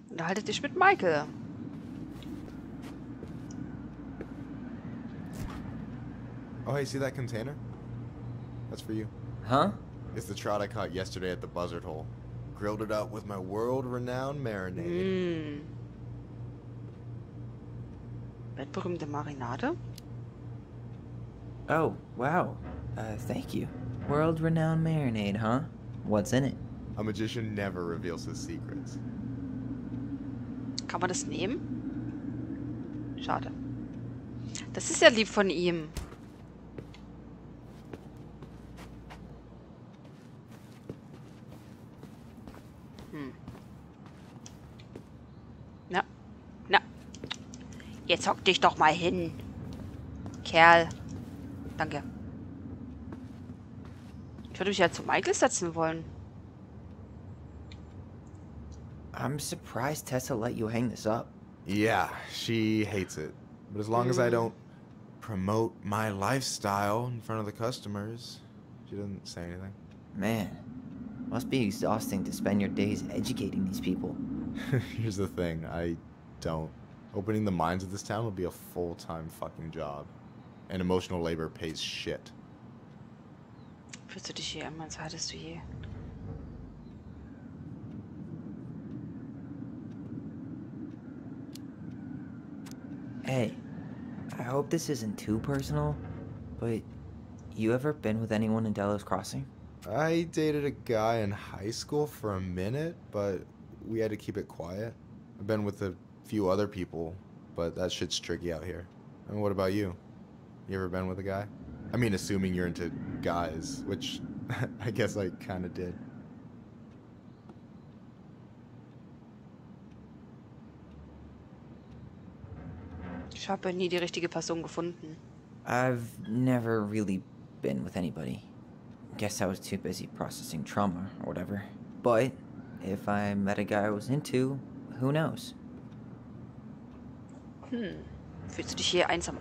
Unterhalte dich mit Michael. Oh, hey, see that container? That's for you. Huh? It's the trout I caught yesterday at the buzzard hole. Grilled it up with my world-renowned marinade. Weltberühmte Marinade? Oh, wow. Thank you. World-renowned marinade, huh? What's in it? A magician never reveals his secrets. Kann man das nehmen? Schade. Das ist ja lieb von ihm. Na. Na. Jetzt hock dich doch mal hin. Kerl. Danke. Ich würde mich ja zu Michael setzen wollen. I'm surprised Tessa let you hang this up. Yeah, she hates it. But as long as I don't promote my lifestyle in front of the customers, she doesn't say anything. Man, must be exhausting to spend your days educating these people. Here's the thing, I don't. Opening the mines of this town would be a full-time fucking job. And emotional labor pays shit. Fühlst du dich hier immer, als hattest du je? Hey, I hope this isn't too personal, but you ever been with anyone in Delos Crossing? I dated a guy in high school for a minute, but we had to keep it quiet. I've been with a few other people, but that shit's tricky out here. And what about you? You ever been with a guy? I mean, assuming you're into guys, which I guess I kinda did. Ich habe nie die richtige Person gefunden. I've never really been with anybody. Guess I was too busy processing trauma or whatever. But if I met a guy I was into, who knows? Fühlst du dich hier einsam?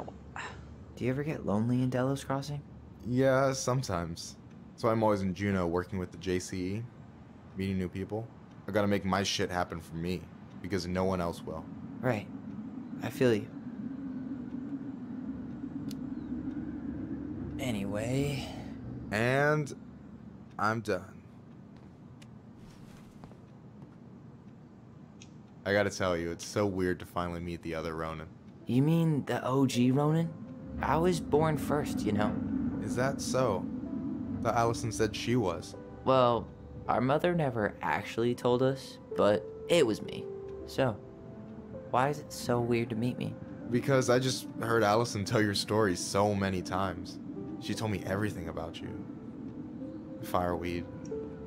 Do you ever get lonely in Delos Crossing? Yeah, sometimes. So I'm always in Juneau working with the JCE, meeting new people. I gotta make my shit happen for me, because no one else will. Right. I feel you. Anyway... And I'm done. I gotta tell you, it's so weird to finally meet the other Ronan. You mean the OG Ronan? I was born first, you know. Is that so? Thought Alyson said she was. Well, our mother never actually told us, but it was me. So, why is it so weird to meet me? Because I just heard Alyson tell your story so many times. She told me everything about you. Fireweed,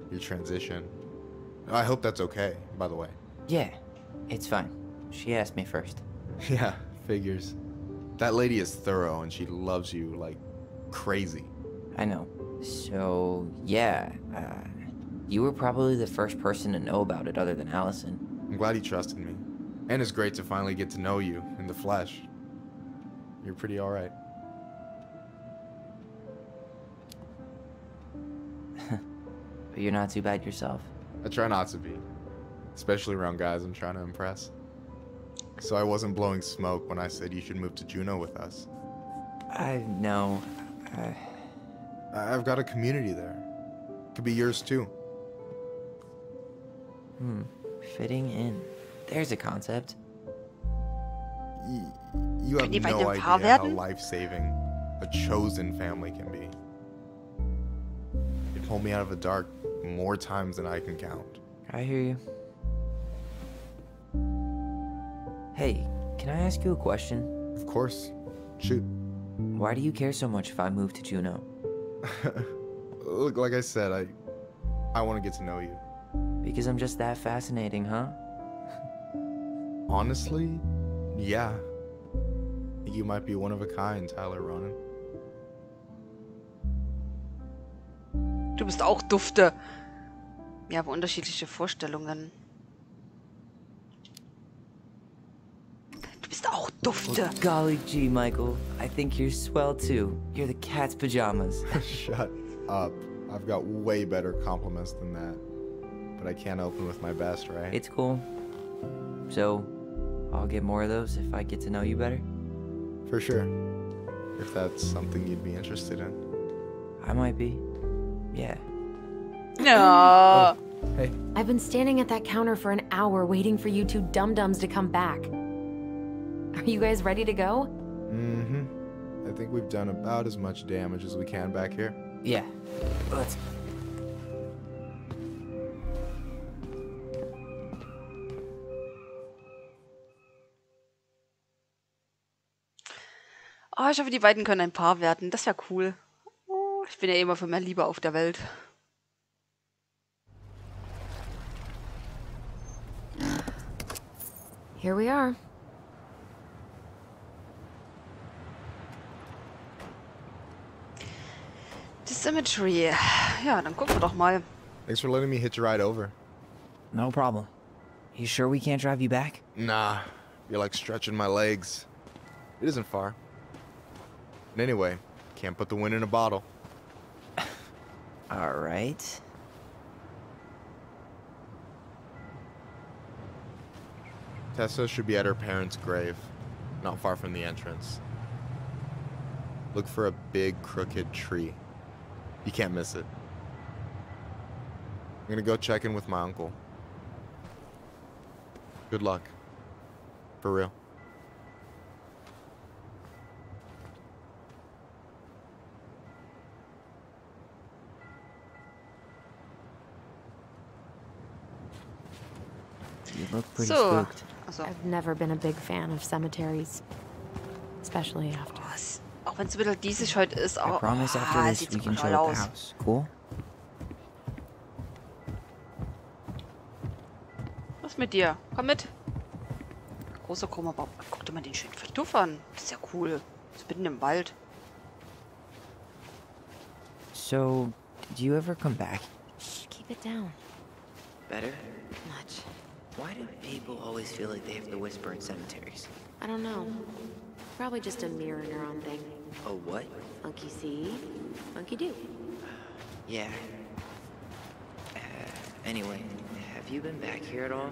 your transition. I hope that's okay, by the way. Yeah, it's fine. She asked me first. Yeah, figures. That lady is thorough and she loves you like crazy. I know. So, yeah, you were probably the first person to know about it other than Alyson. I'm glad he trusted me. And it's great to finally get to know you in the flesh. You're pretty alright. But you're not too bad yourself. I try not to be. Especially around guys I'm trying to impress. So I wasn't blowing smoke when I said you should move to Juneau with us. I know. I've got a community there. Could be yours too. Fitting in. There's a concept. You have Die beiden no ein Paar idea how werden? life-saving a chosen family can be. It pulled me out of the dark more times than I can count. I hear you. Hey, can I ask you a question? Of course. Shoot. Why do you care so much if I move to Juneau? Look, like I said, I want to get to know you. Because I'm just that fascinating, huh? Honestly, yeah. You might be one of a kind, Tyler Ronan. Du bist auch dufte. Wir haben unterschiedliche Vorstellungen. Du bist auch dufte. Well, golly gee, Michael. I think you're swell too. You're the cat's pajamas. Shut up. I've got way better compliments than that. But I can't open with my best, right? It's cool. So, I'll get more of those if I get to know you better. For sure. If that's something you'd be interested in. I might be. Yeah. No. Hey. I've been standing at that counter for an hour waiting for you two dum-dums to come back. Are you guys ready to go? Mm-hmm. I think we've done about as much damage as we can back here. Yeah. Let's... Oh, ich hoffe, die beiden können ein Paar werden. Das wäre cool. Oh, ich bin ja immer für mehr Liebe auf der Welt. Here we are. Die Symmetry. Ja, dann gucken wir doch mal. Thanks for letting me hitch a ride over. No problem. You sure we can't drive you back? Nah, you're like stretching my legs. It isn't far. And anyway, can't put the wind in a bottle. Alright. Tessa should be at her parents' grave, not far from the entrance. Look for a big crooked tree. You can't miss it. I'm gonna go check in with my uncle. Good luck. For real. You look pretty So. spooked. Also, I've never been a big fan of cemeteries. Especially after. auch wenn es wieder diesig heute ist, I aber promise after this sieht we so can toll show up the aus. house. Cool? Was mit dir? Komm mit. Großer krummer Baum. Guck dir mal den schönen Friedhof an. Das ist ja cool. Das ist mitten im Wald. So, did you ever come back? Shh, keep it down. Better? Much. Why do people always feel like they have to whisper in cemeteries? I don't know. Probably just a mirror neuron thing. Oh, what? Monkey see, monkey do. Yeah. Anyway, have you been back here at all?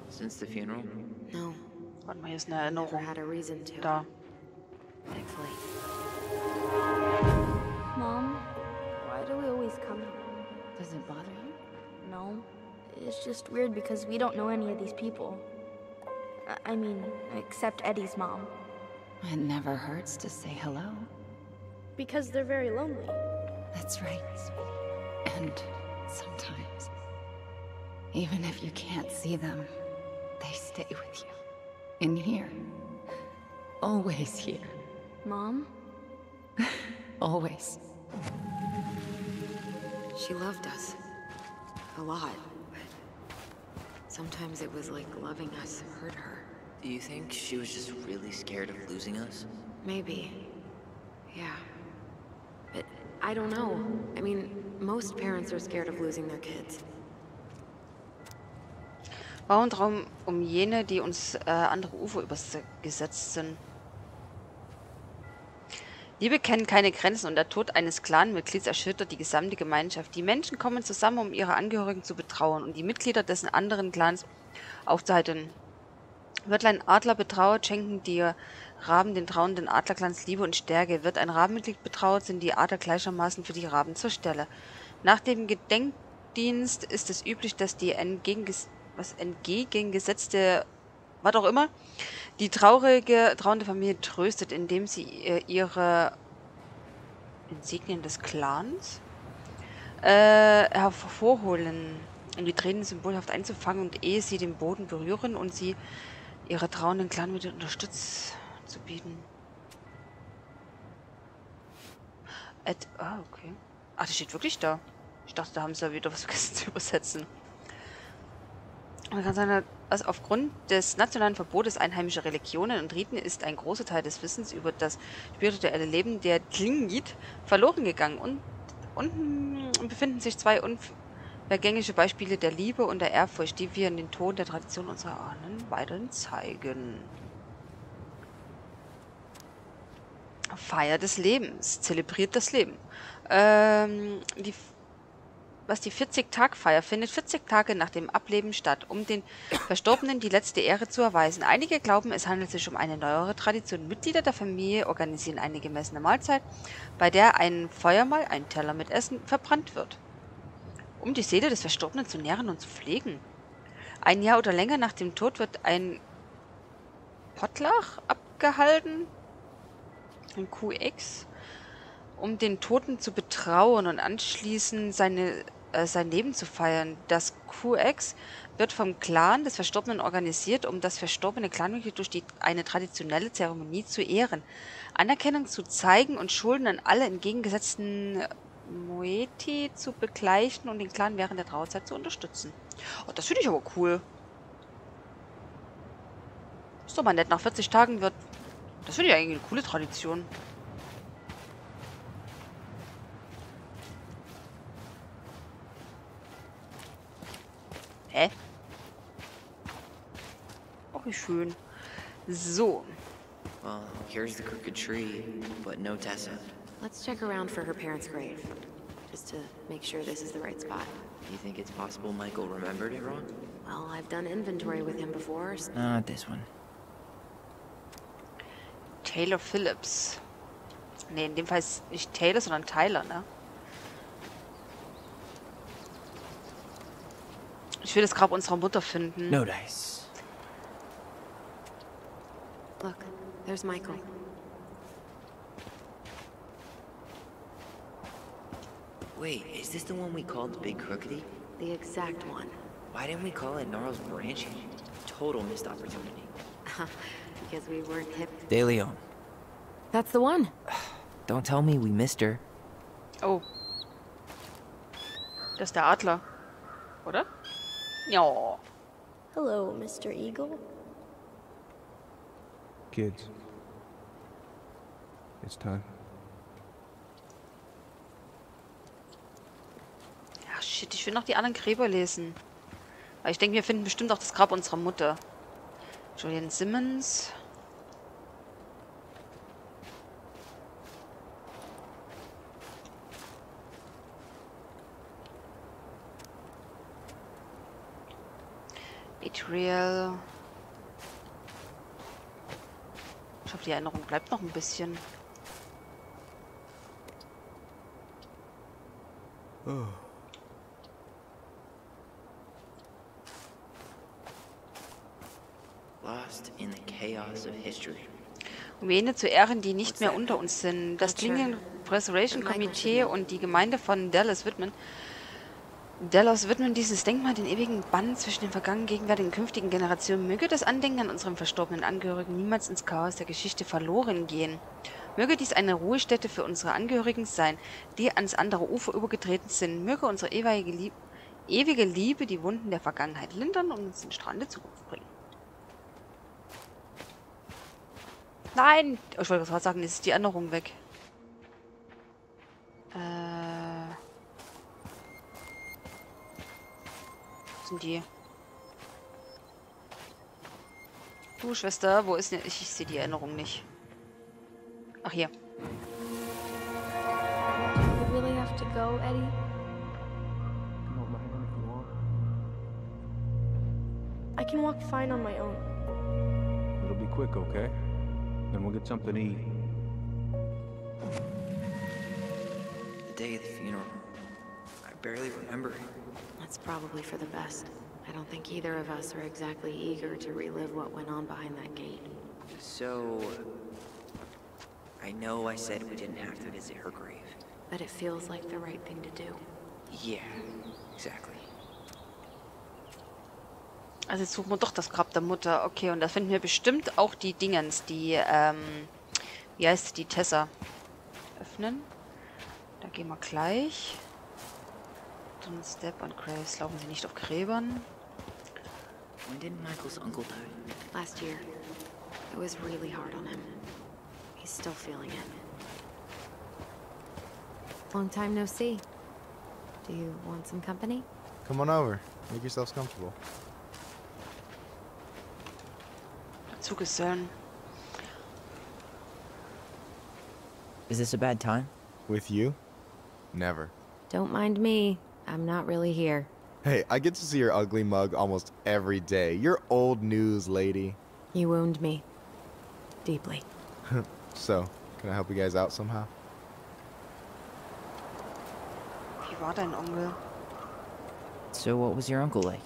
Since the funeral? No, Warte mal, hier ist eine never Erinnerung. had a reason to. Da. Thankfully. Mom, why do we always come here? Does it bother you? No. It's just weird because we don't know any of these people. I mean, except Eddie's mom. It never hurts to say hello. Because they're very lonely. That's right. And sometimes, even if you can't see them, they stay with you. In here. Always here. Mom? Always. She loved us. A lot. But sometimes it was like loving us hurt her. Do you think she was just really scared of losing us? Maybe. Yeah. But I don't know. I mean, most parents are scared of losing their kids. Bau einen Raum um jene, die uns andere Ufer übergesetzt sind. Liebe kennen keine Grenzen und der Tod eines Clanmitglieds erschüttert die gesamte Gemeinschaft. Die Menschen kommen zusammen, um ihre Angehörigen zu betrauern und die Mitglieder dessen anderen Clans aufzuheitern. Wird ein Adler betrauert, schenken die Raben den trauernden Adlerclans Liebe und Stärke. Wird ein Rabenmitglied betrauert, sind die Adler gleichermaßen für die Raben zur Stelle. Nach dem Gedenkdienst ist es üblich, dass die entgegengesetzte, was auch immer, die trauernde Familie tröstet, indem sie ihre Insignien des Clans hervorholen, um die Tränen symbolhaft einzufangen und ehe sie den Boden berühren und sie ihre trauernden Clanmitglieder Unterstützung zu bieten. Okay. Ach, das steht wirklich da. Ich dachte, da haben sie ja wieder was vergessen zu übersetzen. Man kann sagen, also aufgrund des nationalen Verbotes einheimischer Religionen und Riten ist ein großer Teil des Wissens über das spirituelle Leben der Tlingit verloren gegangen und unten befinden sich zwei unvergängliche Beispiele der Liebe und der Ehrfurcht, die wir in den Ton der Tradition unserer Ahnen weiterhin zeigen. Feier des Lebens, zelebriert das Leben. was die 40-Tag-Feier findet 40 Tage nach dem Ableben statt, um den Verstorbenen die letzte Ehre zu erweisen. Einige glauben, es handelt sich um eine neuere Tradition. Mitglieder der Familie organisieren eine gemessene Mahlzeit, bei der ein Feuermahl, ein Teller mit Essen, verbrannt wird, um die Seele des Verstorbenen zu nähren und zu pflegen. Ein Jahr oder länger nach dem Tod wird ein Potluck abgehalten, ein QX, um den Toten zu betrauen und anschließend sein Leben zu feiern. Das QX wird vom Clan des Verstorbenen organisiert, um das verstorbene Clanmitglied durch eine traditionelle Zeremonie zu ehren, Anerkennung zu zeigen und Schulden an alle entgegengesetzten Moiety zu begleichen und den Clan während der Trauerzeit zu unterstützen. Oh, das finde ich aber cool. Ist doch mal nett, nach 40 Tagen wird... Das finde ich eigentlich eine coole Tradition. Hä? Oh, wie schön. So. Well, here's the crooked tree, but no Tessa. Let's check around for her parents' grave, just to make sure this is the right spot. You think it's possible Michael remembered it wrong? Well, I've done inventory with him before. Not this one. Taylor Phillips. Ne, in dem Fall ist nicht Taylor, sondern Tyler, ne? Ich will das Grab unserer Mutter finden. No dice. Look, there's Michael. Wait, is this the one we called the Big Crookedy? The exact one. Why didn't we call it Gnarls Branching? Total missed opportunity. Because we weren't hip. De Leon. That's the one. Don't tell me we missed her. Oh. Das ist der Adler. Oder? Ja. Hello, Mr. Eagle. Kids. It's time. Ja, shit, ich will noch die anderen Gräber lesen. Weil ich denke, wir finden bestimmt auch das Grab unserer Mutter. Julian Simmons. Real. Ich hoffe, die Erinnerung bleibt noch ein bisschen. Oh. Lost in the chaos of history. Um jene zu ehren, die nicht mehr unter uns sind. Das Zwillinge Preservation Komitee und die Gemeinde von Dallas widmen dieses Denkmal den ewigen Band zwischen den vergangenen, gegenwärtigen und künftigen Generationen. Möge das Andenken an unseren verstorbenen Angehörigen niemals ins Chaos der Geschichte verloren gehen. Möge dies eine Ruhestätte für unsere Angehörigen sein, die ans andere Ufer übergetreten sind. Möge unsere ewige Liebe die Wunden der Vergangenheit lindern und uns in strahlende Zukunft bringen. Nein! Oh, ich wollte gerade sagen, jetzt ist die Erinnerung weg. Die. Du, Schwester, wo ist denn... Ich sehe die Erinnerung nicht. Ach, hier. You really have to go, Eddie? I can walk fine on my own. It'll be quick, okay? Then we'll get something to eat. The day of the funeral. I barely remember it. That's probably for the best. I don't think either of us are exactly eager to relive what went on behind that gate. So... I know I said we didn't have to visit her grave. But it feels like the right thing to do. Yeah, exactly. Also jetzt suchen wir doch das Grab der Mutter. Okay, und da finden wir bestimmt auch die Dingens, die, wie heißt die Tessa? Öffnen. Da gehen wir gleich. Don't step on graves. Laufen Sie nicht auf Gräbern. When did Michael's uncle die? Last year. It was really hard on him. He's still feeling it. Long time no see. Do you want some company? Come on over. Make yourselves comfortable. Zugesellen. Is this a bad time? With you? Never. Don't mind me. I'm not really here. Hey, I get to see your ugly mug almost every day. You're old news, lady. You wound me. Deeply. So, can I help you guys out somehow? Wie war dein Onkel? So what was your uncle like?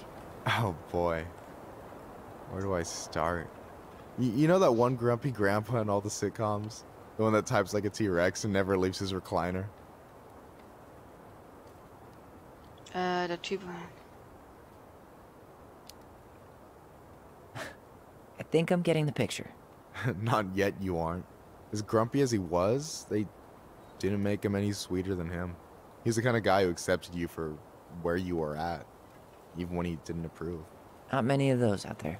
Oh boy. Where do I start? You know that one grumpy grandpa in all the sitcoms? The one that types like a T-Rex and never leaves his recliner? Der Typ. I think I'm getting the picture. Not yet, you aren't. As grumpy as he was, they didn't make him any sweeter than him. He's the kind of guy who accepted you for where you were at, even when he didn't approve. Not many of those out there.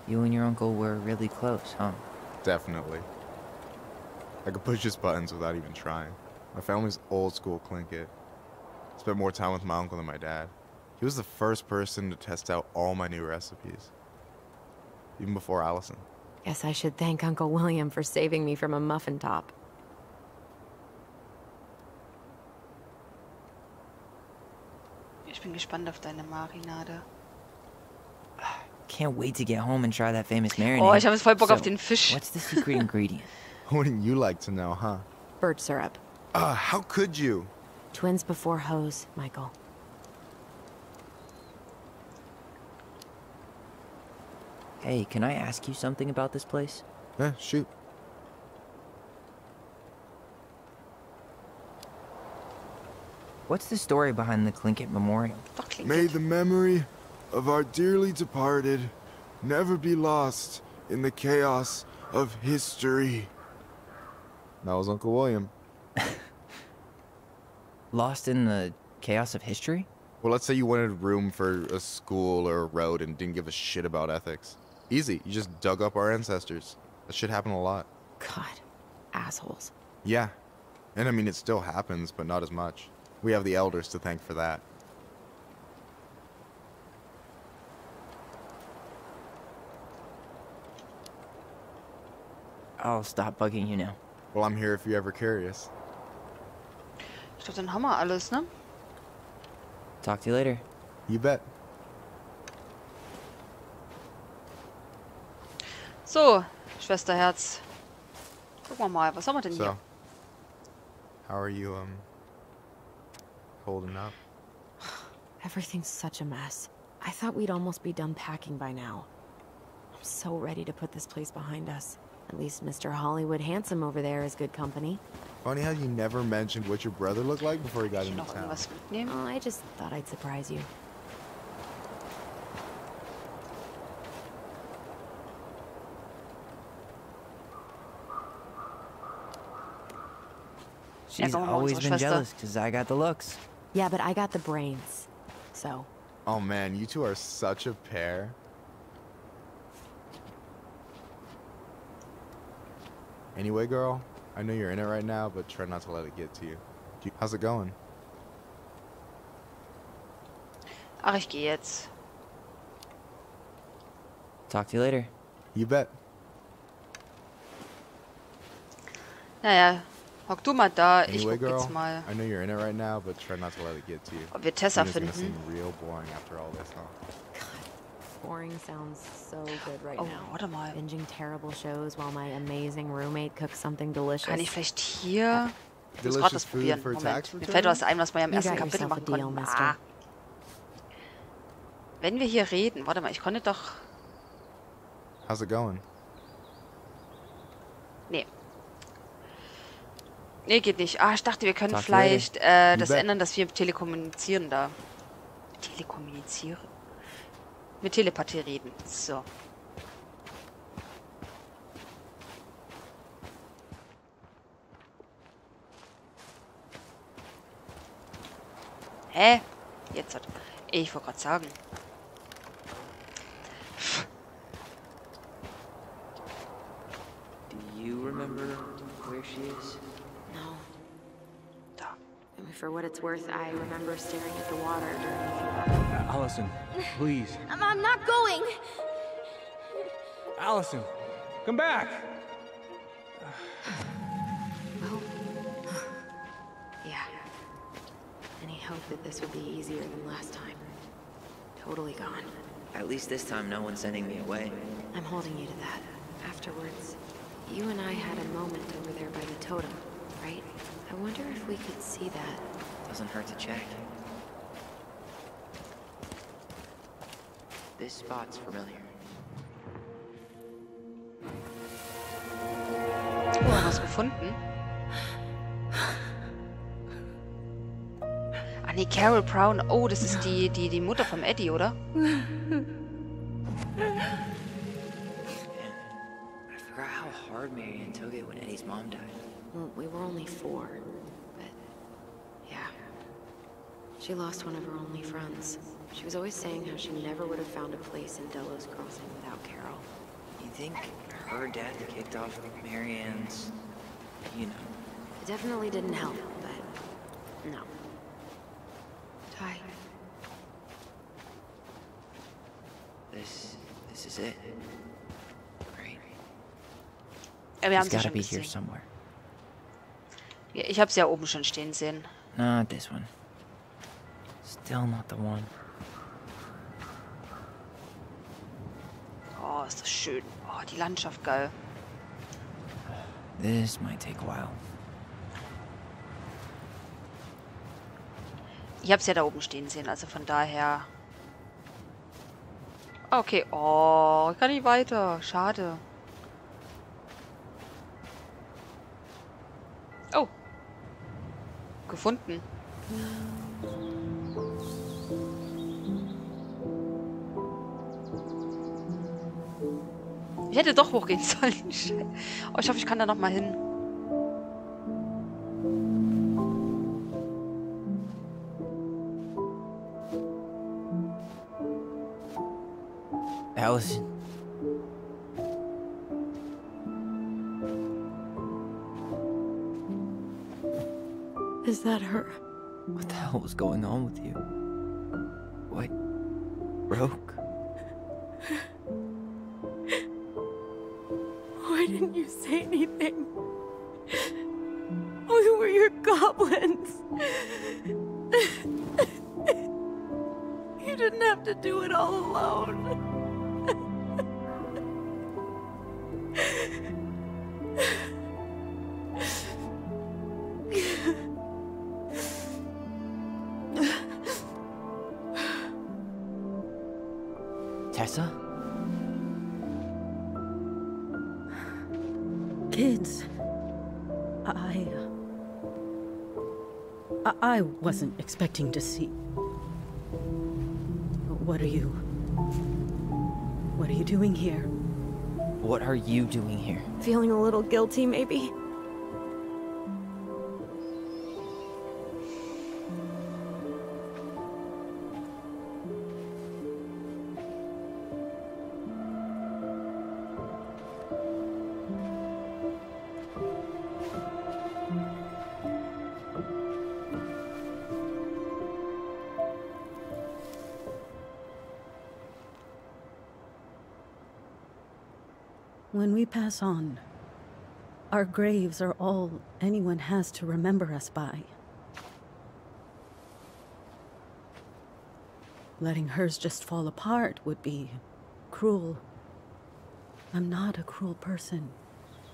You and your uncle were really close, huh? Definitely. I could push his buttons without even trying. My family's old school Clinkit. Spent more time with my uncle than my dad. He was the first person to test out all my new recipes. Even before Alyson. Guess I should thank Uncle William for saving me from a muffin top. Ich bin gespannt auf deine Marinade. Can't wait to get home and try that famous marinade. Oh, ich habe jetzt voll Bock So, auf den Fisch. What's the secret ingredient? Wouldn't you like to know, huh? Birch syrup. How could you? Twins before hoes, Michael. Hey, can I ask you something about this place? Shoot. What's the story behind the Clinkit Memorial? Doch, klingt May gut. the memory of our dearly departed never be lost in the chaos of history. That was Uncle William. Lost in the chaos of history? Well, let's say you wanted room for a school or a road and didn't give a shit about ethics. Easy. You just dug up our ancestors. That shit happened a lot. God, assholes. Yeah. And I mean, it still happens, but not as much. We have the elders to thank for that. I'll stop bugging you now. Well, I'm here if you're ever curious. Ich glaube, dann haben wir alles, ne? Talk to you later. You bet. So, Schwesterherz. Gucken wir mal, was haben wir denn hier? So, how are you, holding up? Everything's such a mess. I thought we'd almost be done packing by now. I'm so ready to put this place behind us. At least Mr. Hollywood Handsome over there is good company. Funny how you never mentioned what your brother looked like before he got Kann ich into noch town. irgendwas mitnehmen? Oh, I just thought I'd surprise you. She's komm mal, always unsere been Schwester. jealous because I got the looks. Yeah, but I got the brains. So, Oh man, you two are such a pair. Anyway, girl, I know you're in it right now, but try not to let it get to you. How's it going? Ach, ich gehe jetzt. Talk to you later. You bet. Naja, hock du mal da. Ich Anyway, guck jetzt girl, mal, I know you're in it right now, but try not to let it get to you. ob wir Tessa It's gonna finden. seem real boring after all this, huh? boring sounds so good right Oh, now. warte mal. Binging terrible shows while my amazing roommate cooks something delicious. Kann ich vielleicht hier... Ich muss gerade Delicious das food probieren. for Moment. tax Mir fällt was ein, was wir ja im You ersten got Kapitel yourself a machen deal, konnten. mister. Wenn wir hier reden... Warte mal, ich konnte doch... How's it going? Nee. Nee, geht nicht. Ah, ich dachte, wir können Talk vielleicht later. das You bet. ändern, dass wir telekommunizieren da. Telekommunizieren? Mit Telepathie reden. So. Hä? Jetzt hat... Ich wollte gerade sagen. Do you remember where she is? No. Da. I mean, for what it's worth, I remember staring at the water during a few... Alyson, please. I'm not going. Alyson, come back! Any hope that this would be easier than last time? Totally gone. At least this time no one's sending me away. I'm holding you to that. Afterwards, you and I had a moment over there by the totem, right? I wonder if we could see that. Doesn't hurt to check. This spot's familiar. Oh, was gefunden? Ah nee, Carol Brown. Oh, das ist die Mutter vom Eddie, oder? Man, I forgot how hard Marianne took it when Eddie's mom died. Well, we were only 4, but yeah. She lost one of her only friends. She was always saying how she never would have found a place in Delos Crossing without Carol. You think her dad kicked off Marianne's, you know? It definitely didn't help, but no. Ty. This is it. Right? Ja, wir haben He's sie gotta schon be here gesehen. somewhere. Ja, ich habe sie ja oben schon stehen sehen. Not this one. Still not the one. Oh, ist das schön. Oh, die Landschaft geil. This might take a while. Ich habe es ja da oben stehen sehen, also von daher... Okay, oh, ich kann nicht weiter. Schade. Oh. Gefunden. Ich hätte doch hochgehen sollen. Oh, ich hoffe, ich kann da noch mal hin. Alyson. Is that her? What the hell was going on with you? What? Broke? Why didn't you say anything? We were your goblins. You didn't have to do it all alone. Tessa? Kids, I wasn't expecting to see. What are you doing here? What are you doing here? Feeling a little guilty, maybe? When we pass on, our graves are all anyone has to remember us by. Letting hers just fall apart would be cruel. I'm not a cruel person.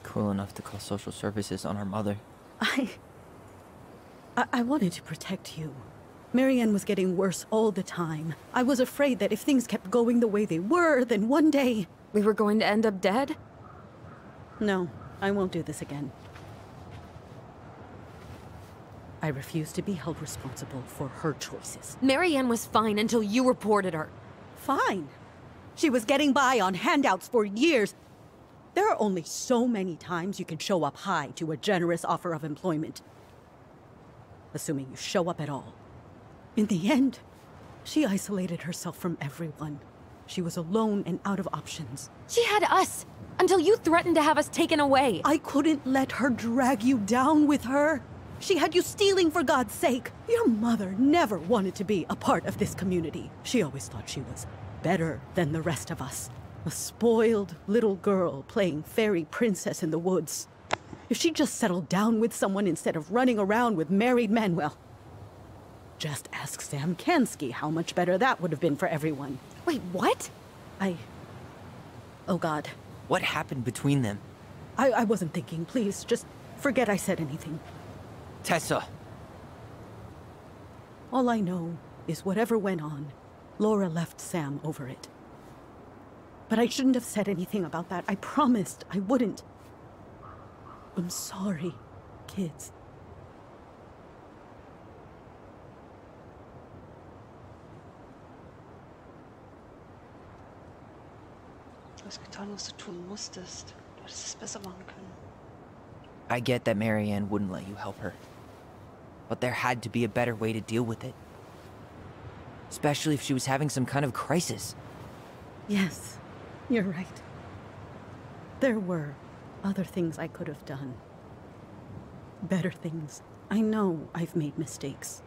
Cruel enough to call social services on our mother. I wanted to protect you. Marianne was getting worse all the time. I was afraid that if things kept going the way they were, then one day... We were going to end up dead? No, I won't do this again. I refuse to be held responsible for her choices. Marianne was fine until you reported her. Fine. She was getting by on handouts for years. There are only so many times you can show up high to a generous offer of employment. Assuming you show up at all. In the end, she isolated herself from everyone. She was alone and out of options. She had us, until you threatened to have us taken away. I couldn't let her drag you down with her. She had you stealing for God's sake. Your mother never wanted to be a part of this community. She always thought she was better than the rest of us. A spoiled little girl playing fairy princess in the woods. If she just settled down with someone instead of running around with married men, well, Just ask Sam Kansky how much better that would have been for everyone. Wait, what? Oh God. What happened between them? I wasn't thinking. Please, just forget I said anything. Tessa! All I know is whatever went on, Laura left Sam over it. But I shouldn't have said anything about that. I promised I wouldn't. I'm sorry, kids. Du hast getan, was du tun musstest. Du hättest es besser machen können. I get that Marianne wouldn't let you help her. But there had to be a better way to deal with it. Especially if she was having some kind of crisis. Yes, you're right. There were other things I could have done. Better things. I know I've made mistakes.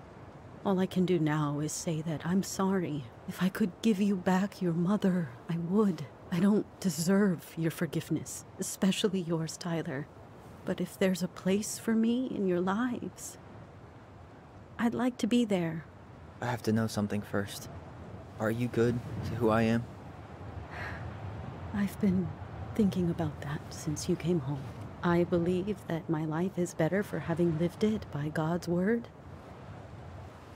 All I can do now is say that I'm sorry. If I could give you back your mother, I would. I don't deserve your forgiveness, especially yours, Tyler. But if there's a place for me in your lives, I'd like to be there. I have to know something first. Are you good to who I am? I've been thinking about that since you came home. I believe that my life is better for having lived it by God's word.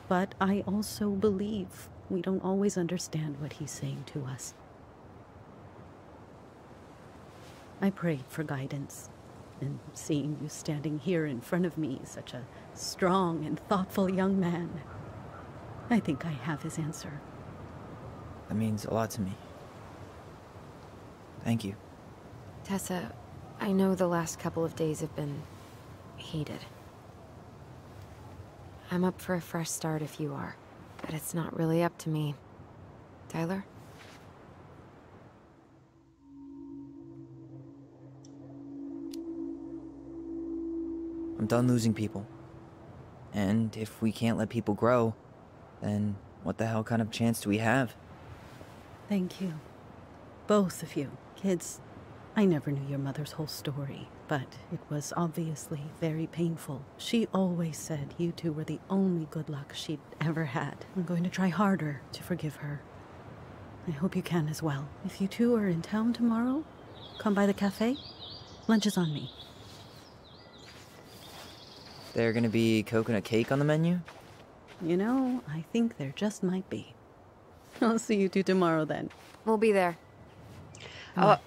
But I also believe we don't always understand what he's saying to us. I prayed for guidance, and seeing you standing here in front of me, such a strong and thoughtful young man, I think I have his answer. That means a lot to me. Thank you. Tessa, I know the last couple of days have been heated. I'm up for a fresh start if you are, but it's not really up to me. Tyler? I'm done losing people. And if we can't let people grow, then what the hell kind of chance do we have? Thank you. Both of you. Kids, I never knew your mother's whole story, but it was obviously very painful. She always said you two were the only good luck she'd ever had. I'm going to try harder to forgive her. I hope you can as well. If you two are in town tomorrow, come by the cafe. Lunch is on me. There gonna be coconut cake on the menu? You know, I think there just might be. I'll see you two tomorrow then. We'll be there. Aber